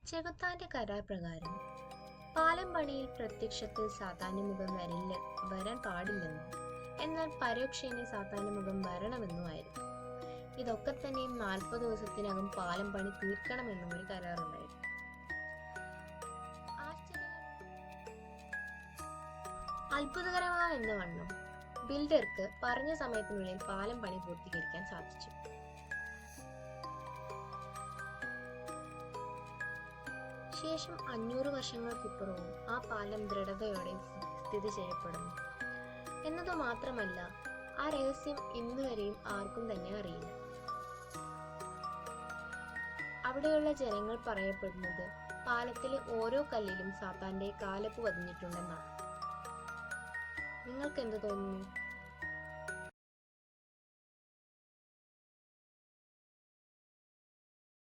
ചെകുത്താന്റെ കരാർ പ്രകാരം പാലം പണിയിൽ പ്രത്യക്ഷത്തിൽ സാത്താന്യമുഖം വരാൻ പാടില്ലെന്നും എന്നാൽ പരോക്ഷേന സാത്താന്യമുഖം വരണമെന്നുമായിരുന്നു. ഇതൊക്കെ തന്നെയും 40 ദിവസത്തിനകം പാലം പണി തീർക്കണമെന്നും ഒരു കരാറുണ്ടായിരുന്നു. അത്ഭുതകരമാവെന്ന വണ്ണം ബിൽഡർക്ക് പറഞ്ഞ സമയത്തിനുള്ളിൽ പാലം പണി പൂർത്തീകരിക്കാൻ സാധിച്ചു. ശേഷം 500 വർഷങ്ങൾക്കിപ്പുറവും ആ പാലം ദൃഢതയോടെ സ്ഥിതി ചെയ്യപ്പെടുന്നു എന്നതു മാത്രമല്ല, ആ രഹസ്യം ഇന്നുവരെയും ആർക്കും തന്നെ അറിയില്ല. അവിടെയുള്ള ജനങ്ങൾ പറയപ്പെടുന്നത് പാലത്തിലെ ഓരോ കല്ലിലും സാത്താന്റെ കാലപ്പ് പതിഞ്ഞിട്ടുണ്ടെന്നാണ്. നിങ്ങൾക്ക് എന്ത് തോന്നുന്നു?